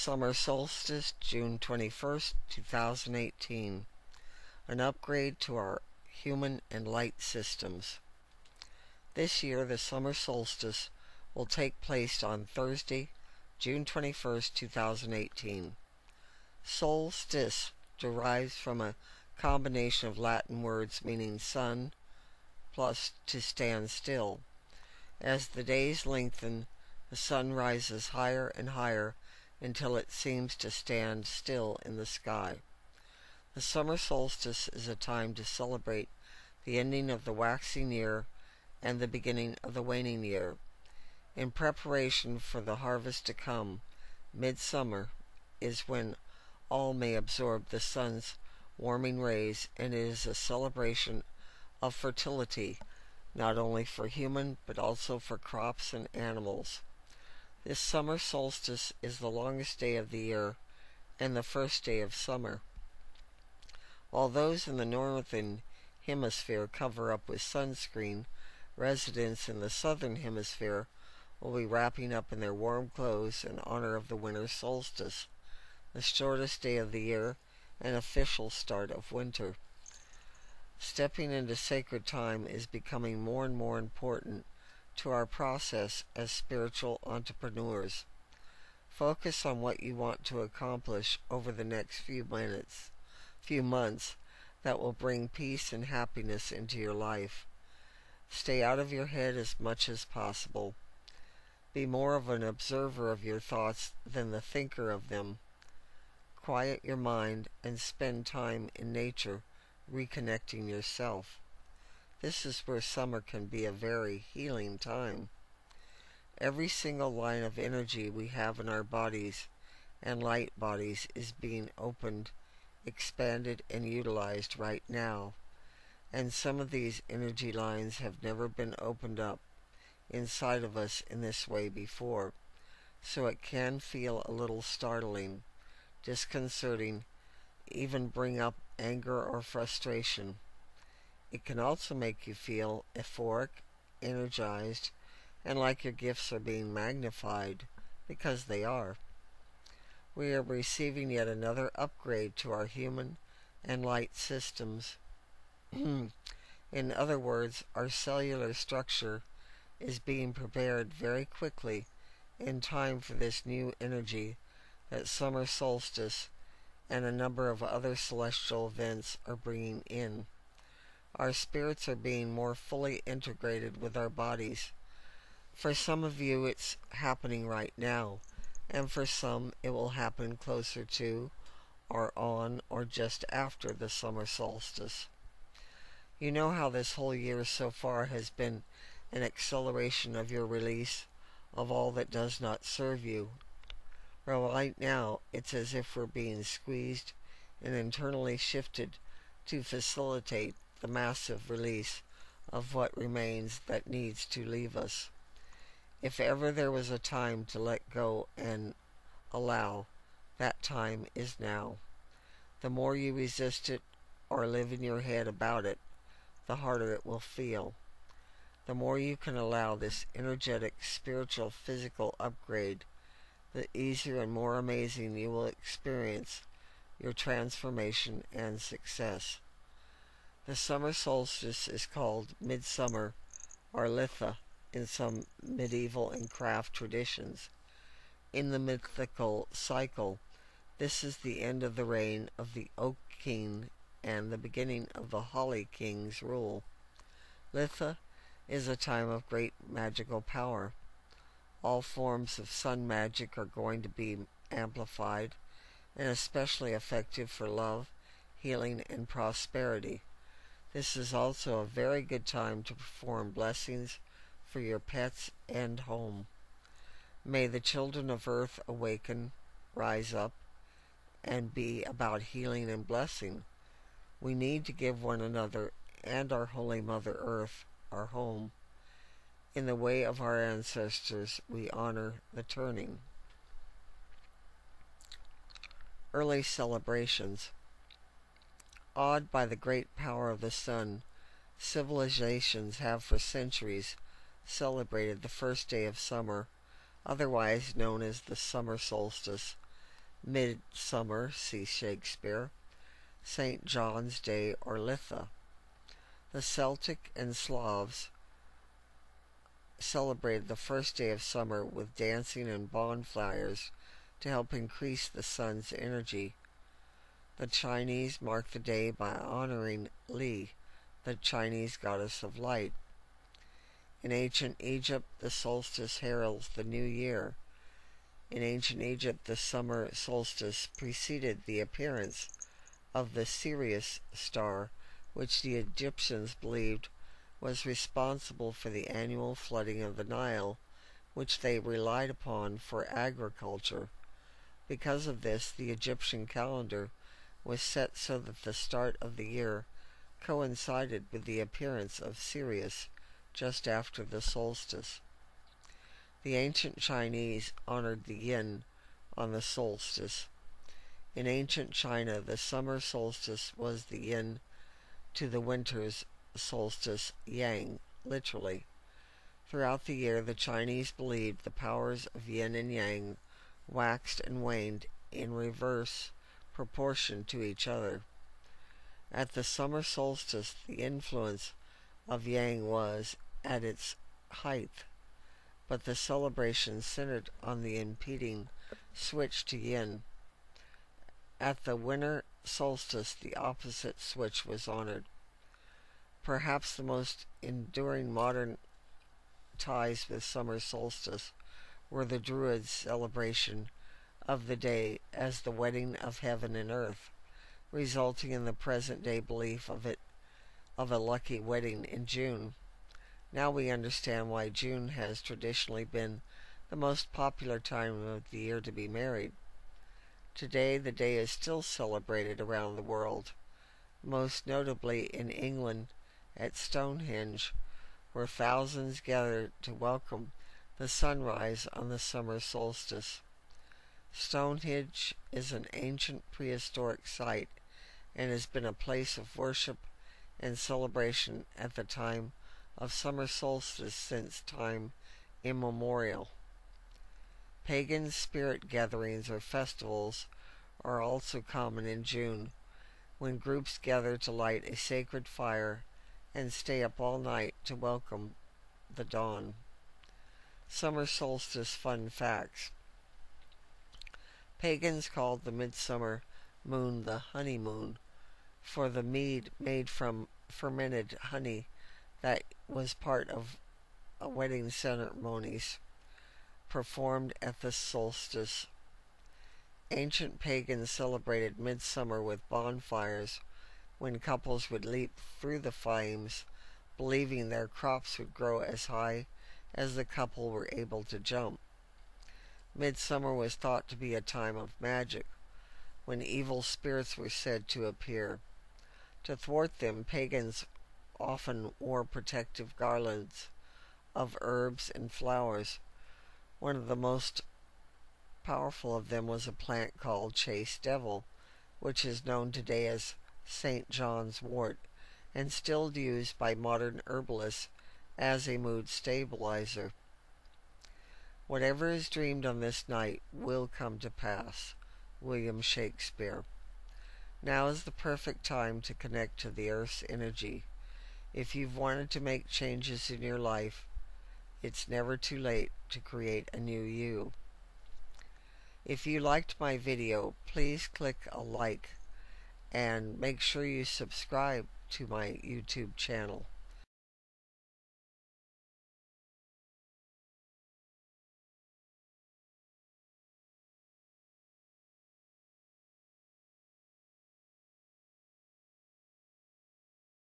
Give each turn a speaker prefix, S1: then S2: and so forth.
S1: Summer Solstice, June 21st, 2018. An upgrade to our human and light systems. This year, the summer solstice will take place on Thursday, June 21st, 2018. Solstice derives from a combination of Latin words meaning sun plus to stand still. As the days lengthen, the sun rises higher and higher until it seems to stand still in the sky. The summer solstice is a time to celebrate the ending of the waxing year and the beginning of the waning year. In preparation for the harvest to come, midsummer is when all may absorb the sun's warming rays, and it is a celebration of fertility, not only for human but also for crops and animals. This summer solstice is the longest day of the year and the first day of summer. While those in the northern hemisphere cover up with sunscreen, residents in the southern hemisphere will be wrapping up in their warm clothes in honor of the winter solstice, the shortest day of the year and official start of winter. Stepping into sacred time is becoming more and more important to our process as spiritual entrepreneurs. Focus on what you want to accomplish over the next few months that will bring peace and happiness into your life. Stay out of your head as much as possible. Be more of an observer of your thoughts than the thinker of them. Quiet your mind and spend time in nature reconnecting yourself. This is where summer can be a very healing time. Every single line of energy we have in our bodies and light bodies is being opened, expanded, and utilized right now. And some of these energy lines have never been opened up inside of us in this way before. So it can feel a little startling, disconcerting, even bring up anger or frustration. It can also make you feel euphoric, energized, and like your gifts are being magnified, because they are. We are receiving yet another upgrade to our human and light systems. In other words, our cellular structure is being prepared very quickly in time for this new energy that summer solstice and a number of other celestial events are bringing in. Our spirits are being more fully integrated with our bodies. For some of you, it's happening right now, and for some, it will happen closer to, or on, or just after the summer solstice. You know how this whole year so far has been an acceleration of your release of all that does not serve you. Well, right now, it's as if we're being squeezed and internally shifted to facilitate the massive release of what remains that needs to leave us. If ever there was a time to let go and allow, that time is now. The more you resist it or live in your head about it, the harder it will feel. The more you can allow this energetic, spiritual, physical upgrade, the easier and more amazing you will experience your transformation and success. The summer solstice is called midsummer or litha in some medieval and craft traditions. In the mythical cycle, this is the end of the reign of the Oak King and the beginning of the Holly King's rule. Litha is a time of great magical power. All forms of sun magic are going to be amplified and especially effective for love, healing, and prosperity. This is also a very good time to perform blessings for your pets and home. May the children of earth awaken, rise up, and be about healing and blessing. We need to give one another and our Holy Mother Earth our home. In the way of our ancestors, we honor the turning. Early celebrations. Awed by the great power of the sun, civilizations have for centuries celebrated the first day of summer, otherwise known as the summer solstice, Midsummer, see Shakespeare, St. John's Day or Litha. The Celtic and Slavs celebrated the first day of summer with dancing and bonfires to help increase the sun's energy. The Chinese mark the day by honoring Li, the Chinese goddess of light. In ancient Egypt, the solstice heralds the new year. In ancient Egypt, the summer solstice preceded the appearance of the Sirius star, which the Egyptians believed was responsible for the annual flooding of the Nile, which they relied upon for agriculture. Because of this, the Egyptian calendar was set so that the start of the year coincided with the appearance of Sirius just after the solstice. The ancient Chinese honored the yin on the solstice. In ancient China, the summer solstice was the yin to the winter's solstice, yang, literally. Throughout the year, the Chinese believed the powers of yin and yang waxed and waned in reverse proportion to each other. At the summer solstice, the influence of yang was at its height, but the celebration centered on the impending switch to yin. At the winter solstice, the opposite switch was honored. Perhaps the most enduring modern ties with summer solstice were the Druids' celebration of the day as the wedding of heaven and earth, resulting in the present-day belief of a lucky wedding in June. Now we understand why June has traditionally been the most popular time of the year to be married. Today, the day is still celebrated around the world, most notably in England at Stonehenge, where thousands gather to welcome the sunrise on the summer solstice. Stonehenge is an ancient prehistoric site and has been a place of worship and celebration at the time of summer solstice since time immemorial. Pagan spirit gatherings or festivals are also common in June, when groups gather to light a sacred fire and stay up all night to welcome the dawn. Summer solstice fun facts. Pagans called the midsummer moon the honeymoon, for the mead made from fermented honey that was part of wedding ceremonies performed at the solstice. Ancient pagans celebrated midsummer with bonfires, when couples would leap through the flames, believing their crops would grow as high as the couple were able to jump. Midsummer was thought to be a time of magic, when evil spirits were said to appear. To thwart them, pagans often wore protective garlands of herbs and flowers. One of the most powerful of them was a plant called chaste devil, which is known today as St. John's wort, and still used by modern herbalists as a mood stabilizer. Whatever is dreamed on this night will come to pass. William Shakespeare. Now is the perfect time to connect to the Earth's energy. If you've wanted to make changes in your life, it's never too late to create a new you. If you liked my video, please click a like and make sure you subscribe to my YouTube channel.